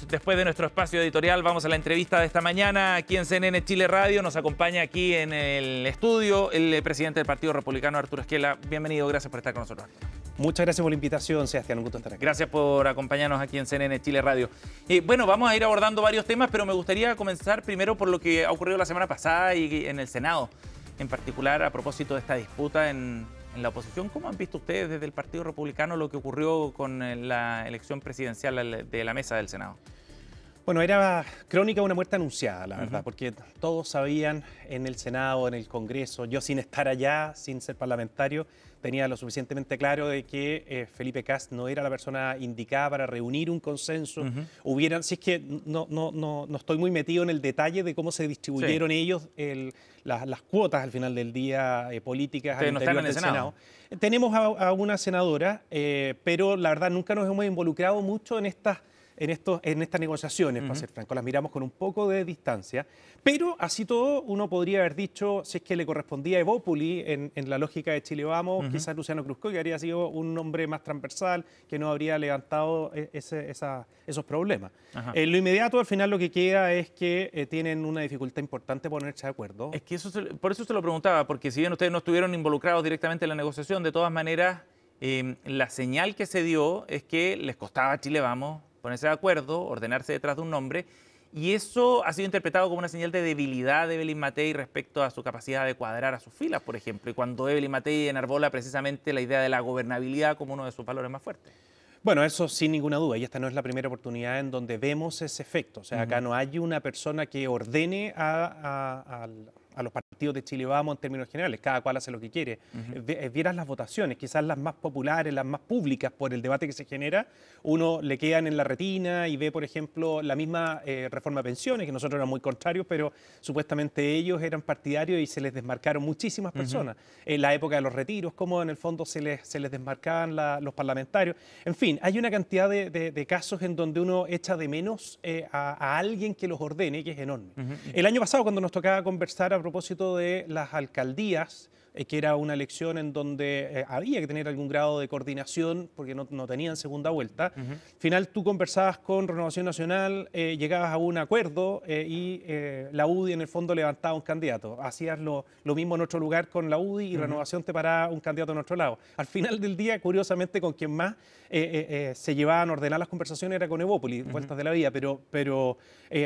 después de nuestro espacio editorial, vamos a la entrevista de esta mañana aquí en CNN Chile Radio. Nos acompaña aquí en el estudio el presidente del Partido Republicano, Arturo Esquela. Bienvenido, gracias por estar con nosotros. Muchas gracias por la invitación, Sebastián, un gusto estar aquí. Gracias por acompañarnos aquí en CNN Chile Radio. Bueno, vamos a ir abordando varios temas, pero me gustaría comenzar primero por lo que ha ocurrido la semana pasada y en el Senado, en particular a propósito de esta disputa en la oposición. ¿Cómo han visto ustedes desde el Partido Republicano lo que ocurrió con la elección presidencial de la mesa del Senado? Bueno, era crónica de una muerte anunciada, la verdad, porque todos sabían en el Senado, en el Congreso, yo sin estar allá, sin ser parlamentario, tenía lo suficientemente claro de que Felipe Kast no era la persona indicada para reunir un consenso. Si es que no estoy muy metido en el detalle de cómo se distribuyeron ellos las cuotas al final del día políticas al interior del Senado. Tenemos a una senadora, pero la verdad nunca nos hemos involucrado mucho en estas negociaciones, para ser franco, las miramos con un poco de distancia, pero así todo uno podría haber dicho, si es que le correspondía a Evópoli en la lógica de Chile Vamos, quizás Luciano Cruzcoy, que habría sido un hombre más transversal, que no habría levantado esos problemas. En lo inmediato, al final, lo que queda es que tienen una dificultad importante ponerse de acuerdo. Es que por eso se lo preguntaba, porque si bien ustedes no estuvieron involucrados directamente en la negociación, de todas maneras, la señal que se dio es que les costaba a Chile Vamos ponerse de acuerdo, ordenarse detrás de un nombre, y eso ha sido interpretado como una señal de debilidad de Evelyn Matei respecto a su capacidad de cuadrar a sus filas, por ejemplo, y cuando Evelyn Matei enarbola precisamente la idea de la gobernabilidad como uno de sus valores más fuertes. Bueno, eso sin ninguna duda, y esta no es la primera oportunidad en donde vemos ese efecto. O sea, acá no hay una persona que ordene a los partidos de Chile Vamos en términos generales, cada cual hace lo que quiere. Vieras las votaciones, quizás las más populares, las más públicas por el debate que se genera, uno le quedan en la retina y ve, por ejemplo, la misma reforma de pensiones, que nosotros éramos muy contrarios, pero supuestamente ellos eran partidarios y se les desmarcaron muchísimas personas. En la época de los retiros, como en el fondo se les desmarcaban los parlamentarios. En fin, hay una cantidad de casos en donde uno echa de menos a alguien que los ordene, que es enorme. El año pasado, cuando nos tocaba conversar a propósito de las alcaldías, que era una elección en donde había que tener algún grado de coordinación porque no tenían segunda vuelta. Al final tú conversabas con Renovación Nacional, llegabas a un acuerdo y la UDI en el fondo levantaba un candidato. Hacías lo mismo en otro lugar con la UDI y Renovación te paraba un candidato en otro lado. Al final del día, curiosamente, con quien más se llevaban a ordenar las conversaciones era con Evópoli, vueltas de la vida, pero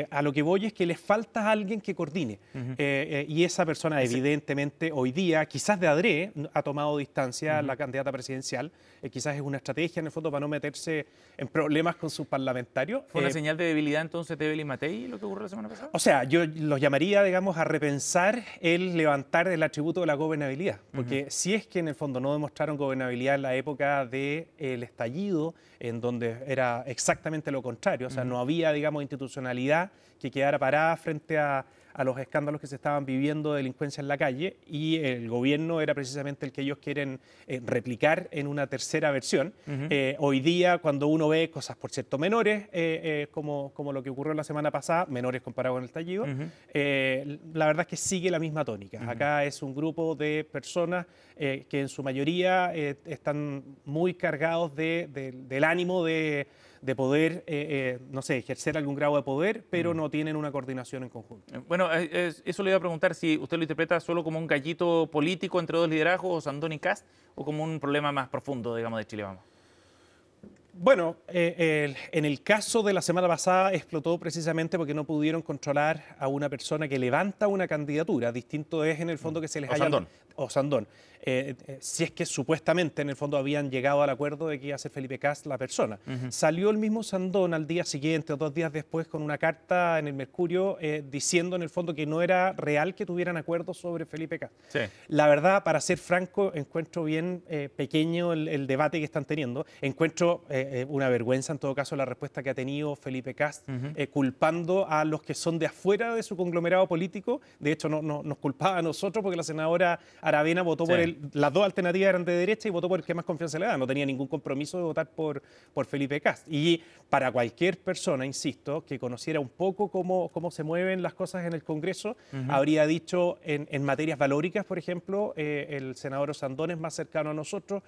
a lo que voy es que les falta alguien que coordine. Y esa persona evidentemente hoy día, quizás de adrede, ha tomado distancia la candidata presidencial, quizás es una estrategia en el fondo para no meterse en problemas con sus parlamentarios. ¿Fue una señal de debilidad entonces de Evelyn Matei lo que ocurrió la semana pasada? O sea, yo los llamaría, digamos, a repensar el levantar el atributo de la gobernabilidad, porque si es que en el fondo no demostraron gobernabilidad en la época del estallido, en donde era exactamente lo contrario, o sea, no había, digamos, institucionalidad que quedara parada frente a los escándalos que se estaban viviendo de delincuencia en la calle, y el gobierno era precisamente el que ellos quieren replicar en una tercera versión. Hoy día, cuando uno ve cosas, por cierto, menores, como lo que ocurrió la semana pasada, menores comparado con el estallido, la verdad es que sigue la misma tónica. Acá es un grupo de personas que en su mayoría están muy cargados del ánimo de poder, no sé, ejercer algún grado de poder, pero no tienen una coordinación en conjunto. Bueno, eso le iba a preguntar, si usted lo interpreta solo como un gallito político entre dos liderazgos, Sandón y Kast, o como un problema más profundo, digamos, de Chile Vamos. Bueno, en el caso de la semana pasada explotó precisamente porque no pudieron controlar a una persona que levanta una candidatura. Distinto es en el fondo que se les haya... Sandón. O Sandón. Si es que supuestamente en el fondo habían llegado al acuerdo de que iba a ser Felipe Kast la persona. Salió el mismo Sandón al día siguiente o 2 días después con una carta en el Mercurio diciendo en el fondo que no era real que tuvieran acuerdo sobre Felipe Kast. Sí. La verdad, para ser franco, encuentro bien pequeño el debate que están teniendo. Encuentro una vergüenza en todo caso la respuesta que ha tenido Felipe Kast culpando a los que son de afuera de su conglomerado político. De hecho, nos culpaba a nosotros porque la senadora Aravena votó por las dos alternativas eran de derecha y votó por el que más confianza le da. No tenía ningún compromiso de votar por Felipe Kast. Y para cualquier persona, insisto, que conociera un poco cómo se mueven las cosas en el Congreso, habría dicho en materias valóricas, por ejemplo, el senador Sandón es más cercano a nosotros.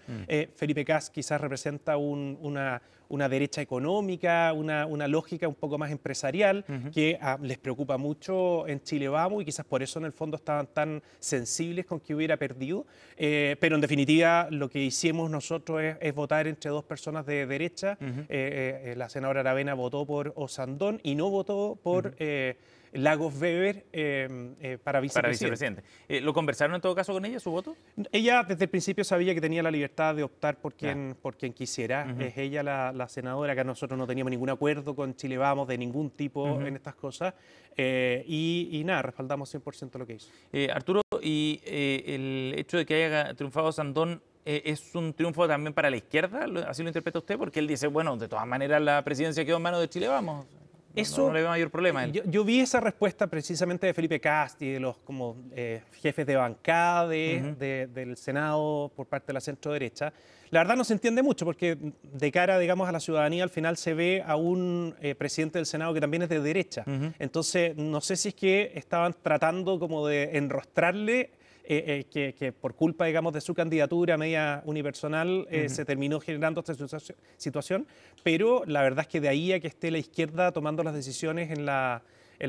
Felipe Kast quizás representa una una derecha económica, una lógica un poco más empresarial que les preocupa mucho en Chile Vamos y quizás por eso en el fondo estaban tan sensibles con que hubiera perdido. Pero en definitiva lo que hicimos nosotros es votar entre dos personas de derecha. La senadora Aravena votó por Osandón y no votó por Lagos Weber para vicepresidente. ¿Lo conversaron en todo caso con ella, su voto? Ella desde el principio sabía que tenía la libertad de optar por quien quisiera. Es ella la senadora, que nosotros no teníamos ningún acuerdo con Chile Vamos de ningún tipo en estas cosas. Y nada, respaldamos 100% lo que hizo. Arturo, y el hecho de que haya triunfado Sandón, ¿es un triunfo también para la izquierda? ¿Así lo interpreta usted? Porque él dice, bueno, de todas maneras la presidencia quedó en manos de Chile Vamos. Eso, no le veo mayor problema a él. Yo vi esa respuesta precisamente de Felipe Kast y de los jefes de bancada del Senado por parte de la centro-derecha. La verdad no se entiende mucho porque de cara, digamos, a la ciudadanía al final se ve a un presidente del Senado que también es de derecha. Entonces, no sé si es que estaban tratando como de enrostrarle que por culpa, digamos, de su candidatura media unipersonal se terminó generando esta situación, pero la verdad es que de ahí a que esté la izquierda tomando las decisiones en la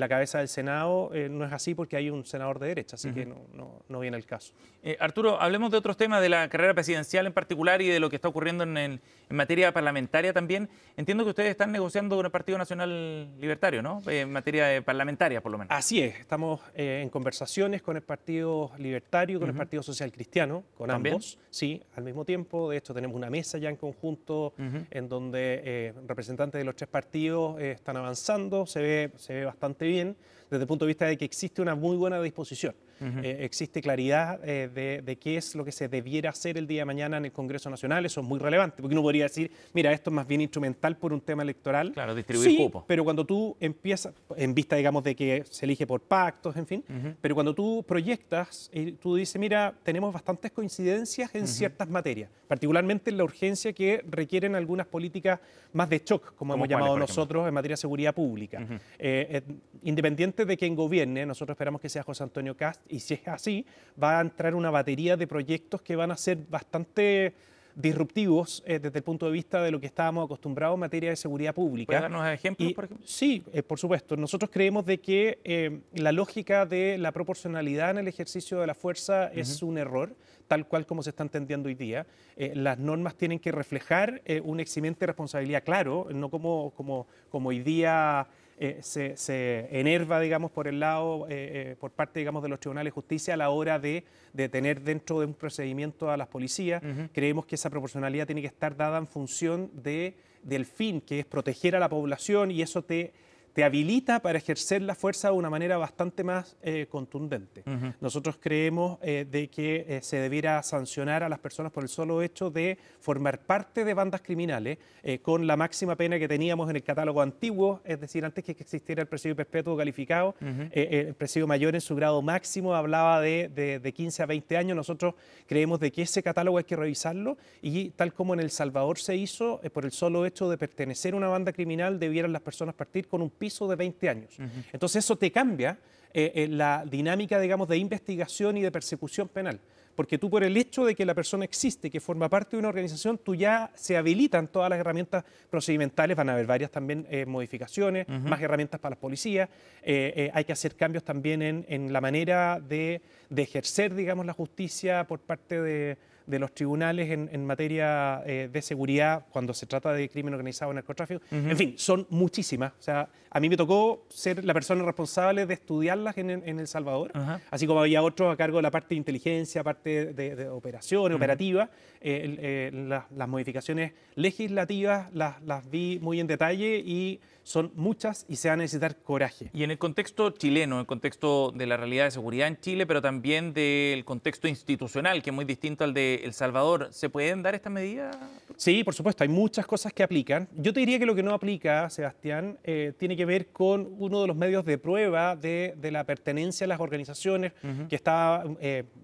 cabeza del Senado, no es así porque hay un senador de derecha, así que no viene el caso. Arturo, hablemos de otros temas, de la carrera presidencial en particular y de lo que está ocurriendo en materia parlamentaria también. Entiendo que ustedes están negociando con el Partido Nacional Libertario, ¿no? En materia parlamentaria, por lo menos. Así es, estamos en conversaciones con el Partido Libertario, con el Partido Social Cristiano, con ¿También? ambos, sí, al mismo tiempo. De hecho, tenemos una mesa ya en conjunto en donde representantes de los tres partidos están avanzando, se ve bastante bien desde el punto de vista de que existe una muy buena disposición. Existe claridad de qué es lo que se debiera hacer el día de mañana en el Congreso Nacional. Eso es muy relevante, porque uno podría decir, mira, esto es más bien instrumental por un tema electoral. Claro, distribuir cupos. Pero cuando tú empiezas, en vista, digamos, de que se elige por pactos, en fin, pero cuando tú proyectas, tú dices, mira, tenemos bastantes coincidencias en ciertas materias, particularmente en la urgencia que requieren algunas políticas más de shock, como hemos llamado nosotros en materia de seguridad pública. Independiente de quien gobierne, nosotros esperamos que sea José Antonio Kast, y si es así, va a entrar una batería de proyectos que van a ser bastante disruptivos desde el punto de vista de lo que estábamos acostumbrados en materia de seguridad pública. ¿Puede darnos ejemplos, por ejemplo? Sí, por supuesto. Nosotros creemos de que la lógica de la proporcionalidad en el ejercicio de la fuerza es un error, tal cual como se está entendiendo hoy día. Las normas tienen que reflejar un eximente de responsabilidad claro, no como hoy día se enerva, digamos, por el lado, por parte, digamos, de los tribunales de justicia a la hora de tener dentro de un procedimiento a las policías. Creemos que esa proporcionalidad tiene que estar dada en función del fin, que es proteger a la población, y eso te habilita para ejercer la fuerza de una manera bastante más contundente. Nosotros creemos de que se debiera sancionar a las personas por el solo hecho de formar parte de bandas criminales con la máxima pena que teníamos en el catálogo antiguo, es decir, antes que existiera el presidio perpetuo calificado, el presidio mayor en su grado máximo hablaba de 15 a 20 años. Nosotros creemos de que ese catálogo hay que revisarlo y tal como en El Salvador se hizo, por el solo hecho de pertenecer a una banda criminal debieran las personas partir con un piso de 20 años. Entonces eso te cambia la dinámica, digamos, de investigación y de persecución penal. Porque tú, por el hecho de que la persona existe, que forma parte de una organización, tú ya se habilitan todas las herramientas procedimentales, van a haber varias también modificaciones, más herramientas para las policías, hay que hacer cambios también en la manera de ejercer, digamos, la justicia por parte de los tribunales en materia de seguridad cuando se trata de crimen organizado o narcotráfico. En fin, son muchísimas. O sea, a mí me tocó ser la persona responsable de estudiarlas en El Salvador, así como había otros a cargo de la parte de inteligencia, parte de operaciones, operativa. Las modificaciones legislativas las vi muy en detalle y son muchas y se va a necesitar coraje. Y en el contexto chileno, en el contexto de la realidad de seguridad en Chile, pero también del contexto institucional, que es muy distinto al de El Salvador, ¿se pueden dar estas medidas? Sí, por supuesto, hay muchas cosas que aplican. Yo te diría que lo que no aplica, Sebastián, tiene que ver con uno de los medios de prueba de la pertenencia a las organizaciones, que está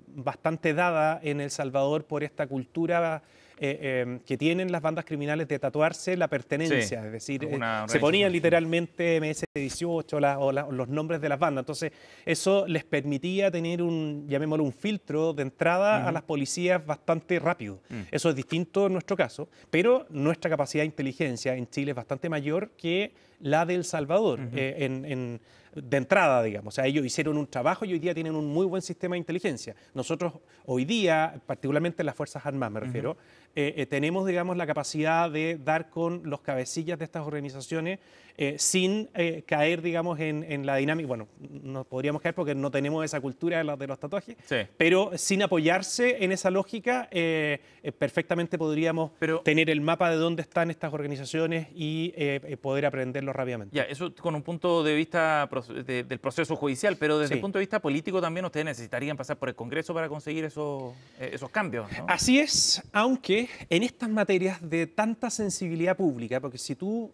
bastante dada en El Salvador por esta cultura que tienen las bandas criminales de tatuarse la pertenencia, Sí, es decir, alguna se ponían organización. literalmente MS-18 los nombres de las bandas. Entonces, eso les permitía tener un, llamémoslo, un filtro de entrada a las policías bastante rápido. Eso es distinto en nuestro caso, pero nuestra capacidad de inteligencia en Chile es bastante mayor que la de El Salvador, de entrada, digamos. O sea, ellos hicieron un trabajo y hoy día tienen un muy buen sistema de inteligencia. Nosotros hoy día, particularmente en las Fuerzas Armadas me refiero, tenemos, digamos, la capacidad de dar con los cabecillas de estas organizaciones sin caer, digamos, en la dinámica. Bueno, no podríamos caer porque no tenemos esa cultura de los tatuajes, Sí. pero sin apoyarse en esa lógica, perfectamente podríamos tener el mapa de dónde están estas organizaciones y poder aprenderlo rápidamente. Ya, eso con un punto de vista del proceso judicial, pero desde el punto de vista político también ustedes necesitarían pasar por el Congreso para conseguir esos cambios, ¿no? Así es, aunque en estas materias de tanta sensibilidad pública, porque si tú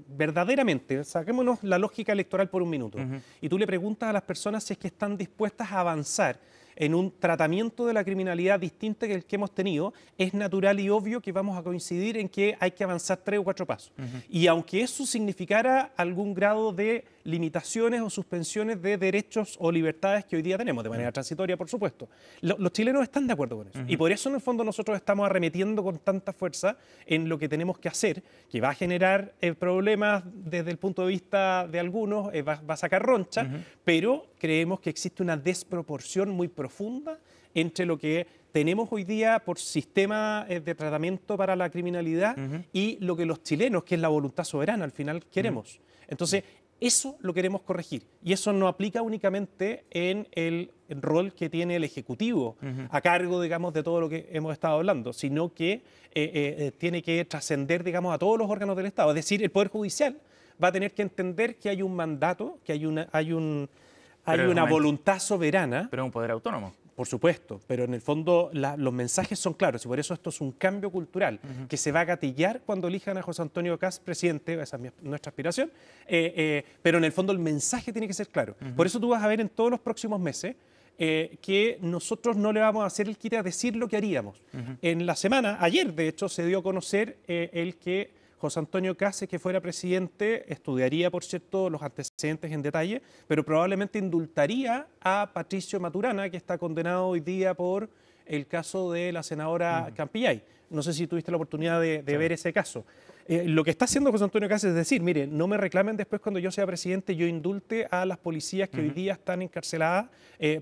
verdaderamente, saquémonos la lógica electoral por un minuto, y tú le preguntas a las personas si es que están dispuestas a avanzar en un tratamiento de la criminalidad distinto que el que hemos tenido, es natural y obvio que vamos a coincidir en que hay que avanzar 3 o 4 pasos. Y aunque eso significara algún grado de limitaciones o suspensiones de derechos o libertades que hoy día tenemos, de manera transitoria, por supuesto, los chilenos están de acuerdo con eso. Y por eso, en el fondo, nosotros estamos arremetiendo con tanta fuerza en lo que tenemos que hacer, que va a generar problemas desde el punto de vista de algunos, va a sacar roncha, pero creemos que existe una desproporción muy profunda entre lo que tenemos hoy día por sistema de tratamiento para la criminalidad y lo que los chilenos, que es la voluntad soberana, al final queremos. Entonces, eso lo queremos corregir. Y eso no aplica únicamente en el rol que tiene el Ejecutivo a cargo, digamos, de todo lo que hemos estado hablando, sino que tiene que trascender, digamos, a todos los órganos del Estado. Es decir, el Poder Judicial va a tener que entender que hay un mandato, que hay una voluntad soberana. Pero es un poder autónomo. Por supuesto, pero en el fondo los mensajes son claros y por eso esto es un cambio cultural que se va a gatillar cuando elijan a José Antonio Kast presidente, esa es nuestra aspiración, pero en el fondo el mensaje tiene que ser claro. Por eso tú vas a ver en todos los próximos meses que nosotros no le vamos a hacer el quite a decir lo que haríamos. En la semana, ayer de hecho, se dio a conocer el que José Antonio Kast, que fuera presidente, estudiaría, por cierto, los antecedentes en detalle, pero probablemente indultaría a Patricio Maturana, que está condenado hoy día por el caso de la senadora Campillay. No sé si tuviste la oportunidad de ver ese caso. Lo que está haciendo José Antonio Kast es decir, mire, no me reclamen después cuando yo sea presidente, yo indulte a las policías que hoy día están encarceladas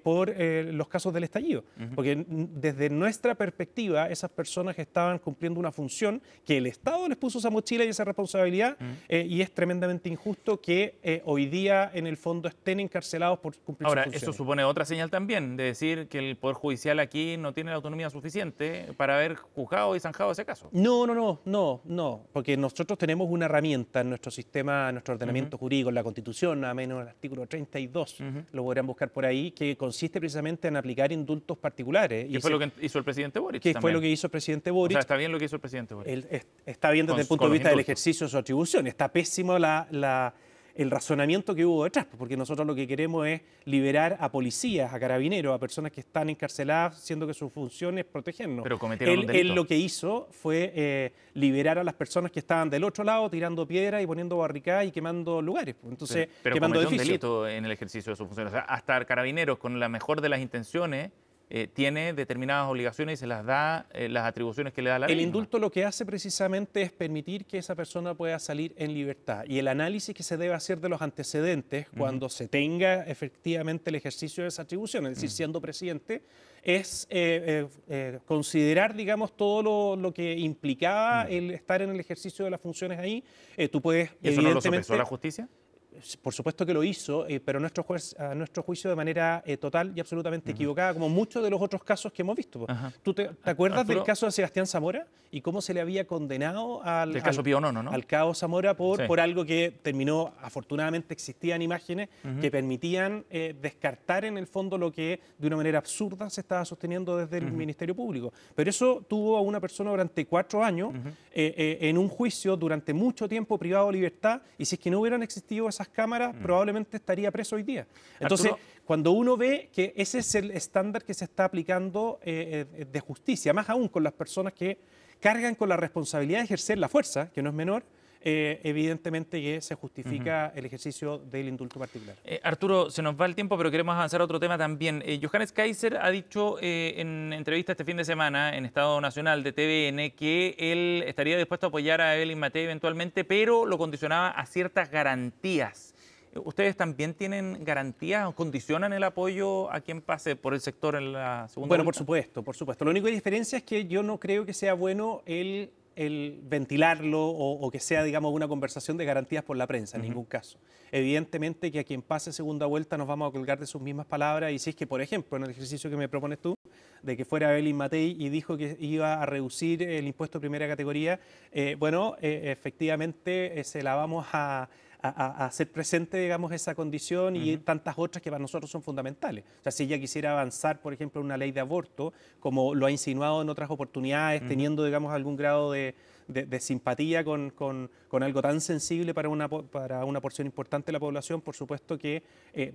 por los casos del estallido. Porque desde nuestra perspectiva, esas personas que estaban cumpliendo una función que el Estado les puso esa mochila y esa responsabilidad, y es tremendamente injusto que hoy día, en el fondo, estén encarcelados por cumplir Ahora, sus funciones. eso supone otra señal también, de decir que el Poder Judicial aquí no tiene la autonomía suficiente para haber juzgado y zanjado ese caso. No, porque nosotros tenemos una herramienta en nuestro sistema, en nuestro ordenamiento jurídico, en la Constitución, nada menos el artículo 32, lo podrán buscar por ahí, que consiste precisamente en aplicar indultos particulares. ¿Qué fue lo que hizo el presidente Boric? ¿Qué fue lo que hizo el presidente Boric? O sea, está bien lo que hizo el presidente Boric. Está bien desde el punto de vista del ejercicio de su atribución. Está pésimo el razonamiento que hubo detrás, porque nosotros lo que queremos es liberar a policías, a carabineros, a personas que están encarceladas, siendo que su función es protegernos. Pero cometieron un delito. Él lo que hizo fue liberar a las personas que estaban del otro lado, tirando piedras y poniendo barricadas y quemando lugares. Entonces, pero quemando cometió un edificios. delito en el ejercicio de su función. O sea, hasta Carabineros, con la mejor de las intenciones, tiene determinadas obligaciones y se las da las atribuciones que le da la ley. El indulto lo que hace precisamente es permitir que esa persona pueda salir en libertad. Y el análisis que se debe hacer de los antecedentes cuando se tenga efectivamente el ejercicio de esa atribución, es decir, siendo presidente, es considerar, digamos, todo lo que implicaba el estar en el ejercicio de las funciones ahí. Tú puedes, ¿Y eso no lo evidentemente, sopesó la justicia? Por supuesto que lo hizo, pero a nuestro juicio de manera total y absolutamente equivocada, como muchos de los otros casos que hemos visto. ¿Tú te acuerdas Arturo, del caso de Sebastián Zamora y cómo se le había condenado al caso Pío Nono, ¿no? al cabo Zamora Sí. por algo que terminó? Afortunadamente existían imágenes que permitían descartar en el fondo lo que de una manera absurda se estaba sosteniendo desde el Ministerio Público. Pero eso tuvo a una persona durante 4 años en un juicio durante mucho tiempo privado de libertad, y si es que no hubieran existido esas cámaras, probablemente estaría preso hoy día. Entonces, Arturo, cuando uno ve que ese es el estándar que se está aplicando de justicia, más aún con las personas que cargan con la responsabilidad de ejercer la fuerza, que no es menor, evidentemente que se justifica el ejercicio del indulto particular. Arturo, se nos va el tiempo, pero queremos avanzar a otro tema también. Johannes Kaiser ha dicho en entrevista este fin de semana en Estado Nacional de TVN que él estaría dispuesto a apoyar a Evelyn Matei eventualmente, pero lo condicionaba a ciertas garantías. ¿Ustedes también tienen garantías o condicionan el apoyo a quien pase por el sector en la segunda Bueno, vuelta? por supuesto, por supuesto. Lo único que diferencia es que yo no creo que sea bueno el ventilarlo o que sea, digamos, una conversación de garantías por la prensa, en ningún caso. Evidentemente que a quien pase segunda vuelta nos vamos a colgar de sus mismas palabras y si es que, por ejemplo, en el ejercicio que me propones tú, de que fuera Evelyn Matei y dijo que iba a reducir el impuesto de primera categoría, efectivamente se la vamos a hacer presente, digamos, esa condición y tantas otras que para nosotros son fundamentales. O sea, si ella quisiera avanzar, por ejemplo, en una ley de aborto, como lo ha insinuado en otras oportunidades, teniendo, digamos, algún grado de simpatía con algo tan sensible para una porción importante de la población, por supuesto que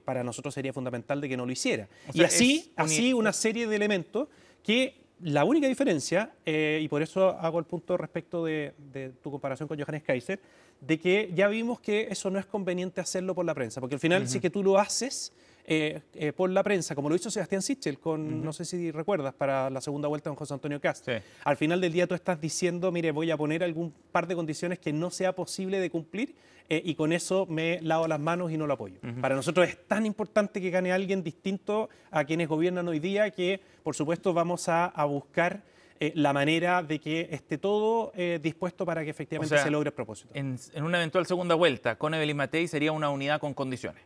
para nosotros sería fundamental de que no lo hiciera. O sea, y así una serie de elementos que la única diferencia, y por eso hago el punto respecto de tu comparación con Johannes Kaiser, de que ya vimos que eso no es conveniente hacerlo por la prensa, porque al final si que tú lo haces por la prensa, como lo hizo Sebastián Sichel, no sé si recuerdas, para la segunda vuelta con José Antonio Kast. Sí. Al final del día tú estás diciendo, mire, voy a poner algún par de condiciones que no sea posible de cumplir y con eso me lavo las manos y no lo apoyo. Para nosotros es tan importante que gane alguien distinto a quienes gobiernan hoy día que, por supuesto, vamos a buscar la manera de que esté todo dispuesto para que efectivamente se logre el propósito. En una eventual segunda vuelta con Evelyn Matei sería una unidad con condiciones.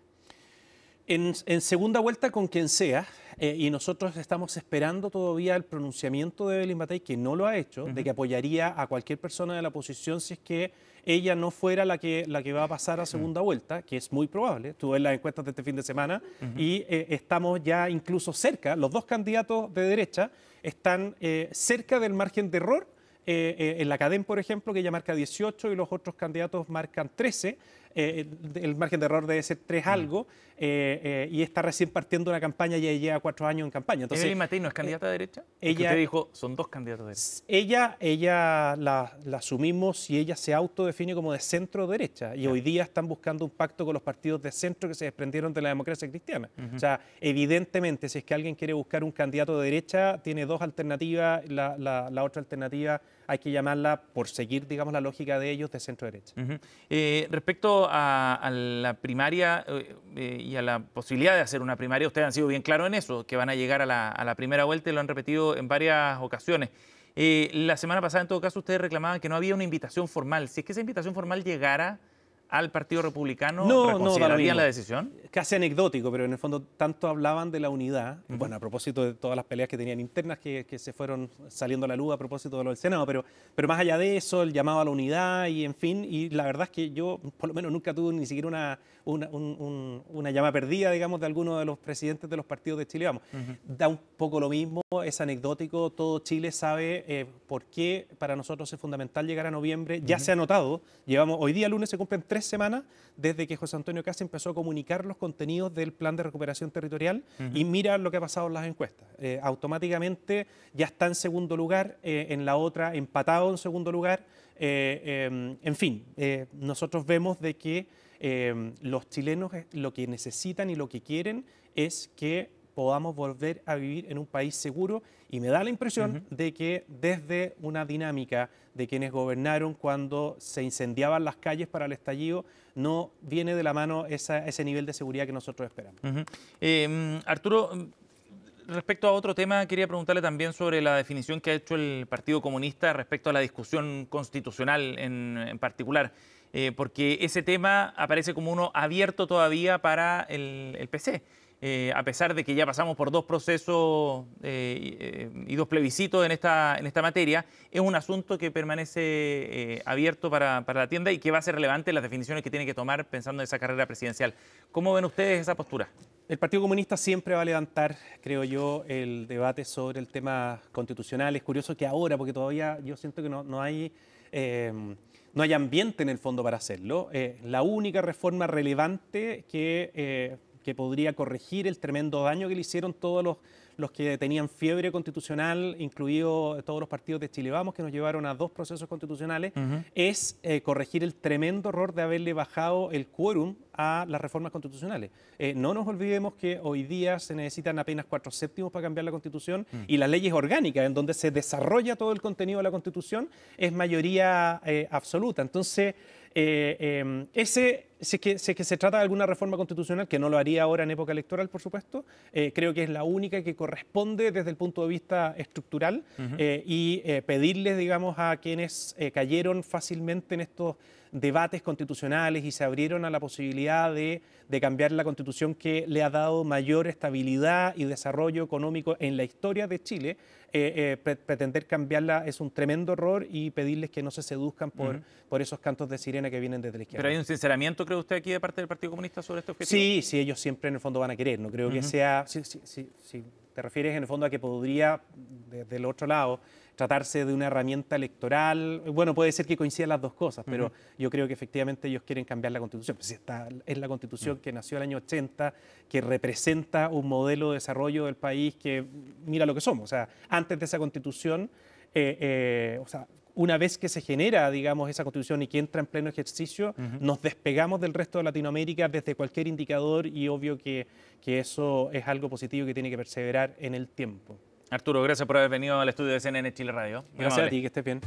En segunda vuelta con quien sea, y nosotros estamos esperando todavía el pronunciamiento de Evelyn Matei, que no lo ha hecho, de que apoyaría a cualquier persona de la oposición si es que ella no fuera la que va a pasar a segunda vuelta, que es muy probable. Tú ves las encuestas de este fin de semana y estamos ya incluso cerca, los dos candidatos de derecha están cerca del margen de error. En la CADEM, por ejemplo, que ella marca 18 y los otros candidatos marcan 13. El margen de error debe ser 3 algo y está recién partiendo una campaña y lleva 4 años en campaña. Entonces, ¿Evelyn Matei no es candidata de derecha? Ella, usted dijo, son dos candidatos de derecha. Ella la asumimos y ella se autodefine como de centro derecha y hoy día están buscando un pacto con los partidos de centro que se desprendieron de la democracia cristiana. O sea, evidentemente, si es que alguien quiere buscar un candidato de derecha, tiene dos alternativas. La otra alternativa hay que llamarla, por seguir, digamos, la lógica de ellos, de centro derecha. Respecto a la primaria y a la posibilidad de hacer una primaria, ustedes han sido bien claros en eso, que van a llegar a la primera vuelta y lo han repetido en varias ocasiones. La semana pasada, en todo caso, ustedes reclamaban que no había una invitación formal. Si es que esa invitación formal llegara al Partido Republicano, ¿reconsiderarían la decisión? Casi anecdótico, pero en el fondo tanto hablaban de la unidad, bueno, a propósito de todas las peleas que tenían internas que se fueron saliendo a la luz a propósito de lo del Senado, pero más allá de eso, el llamado a la unidad y en fin, y la verdad es que yo por lo menos nunca tuve ni siquiera una llama perdida, digamos, de alguno de los presidentes de los partidos de Chile. Vamos, da un poco lo mismo, es anecdótico, todo Chile sabe por qué para nosotros es fundamental llegar a noviembre, ya se ha notado, hoy día lunes se cumplen 3 semanas desde que José Antonio Kast empezó a comunicar los contenidos del plan de recuperación territorial y mira lo que ha pasado en las encuestas. Automáticamente ya está en segundo lugar, en la otra empatado en segundo lugar. En fin, nosotros vemos de que los chilenos lo que necesitan y lo que quieren es que podamos volver a vivir en un país seguro y me da la impresión de que desde una dinámica de quienes gobernaron cuando se incendiaban las calles para el estallido no viene de la mano ese nivel de seguridad que nosotros esperamos. Arturo, respecto a otro tema, quería preguntarle también sobre la definición que ha hecho el Partido Comunista respecto a la discusión constitucional en particular, porque ese tema aparece como uno abierto todavía para el PC. A pesar de que ya pasamos por 2 procesos y 2 plebiscitos en esta materia, es un asunto que permanece abierto para la tienda y que va a ser relevante en las definiciones que tiene que tomar pensando en esa carrera presidencial. ¿Cómo ven ustedes esa postura? El Partido Comunista siempre va a levantar, creo yo, el debate sobre el tema constitucional. Es curioso que ahora, porque todavía yo siento que no hay ambiente en el fondo para hacerlo. La única reforma relevante que que podría corregir el tremendo daño que le hicieron todos los que tenían fiebre constitucional, incluidos todos los partidos de Chile Vamos, que nos llevaron a 2 procesos constitucionales, es corregir el tremendo error de haberle bajado el quórum a las reformas constitucionales. No nos olvidemos que hoy día se necesitan apenas 4/7 para cambiar la Constitución y las leyes orgánicas, en donde se desarrolla todo el contenido de la Constitución, es mayoría absoluta. Entonces, si es que se trata de alguna reforma constitucional, que no lo haría ahora en época electoral, por supuesto, creo que es la única que corresponde desde el punto de vista estructural y pedirles, digamos, a quienes cayeron fácilmente en estos debates constitucionales y se abrieron a la posibilidad de cambiar la Constitución que le ha dado mayor estabilidad y desarrollo económico en la historia de Chile, pretender cambiarla es un tremendo error y pedirles que no se seduzcan por esos cantos de sirena que vienen desde la izquierda. ¿Pero hay un sinceramiento, cree usted, aquí de parte del Partido Comunista sobre este objetivo? Sí, sí, ellos siempre en el fondo van a querer. No creo que sea... Si te refieres en el fondo a que podría, desde el otro lado, tratarse de una herramienta electoral, bueno, puede ser que coincidan las dos cosas, pero yo creo que efectivamente ellos quieren cambiar la Constitución. Pues esta es la Constitución que nació el año 80, que representa un modelo de desarrollo del país que mira lo que somos. O sea, antes de esa Constitución, una vez que se genera, digamos, esa Constitución y que entra en pleno ejercicio, nos despegamos del resto de Latinoamérica desde cualquier indicador y obvio que eso es algo positivo que tiene que perseverar en el tiempo. Arturo, gracias por haber venido al estudio de CNN Chile Radio. Gracias a ti, que estés bien.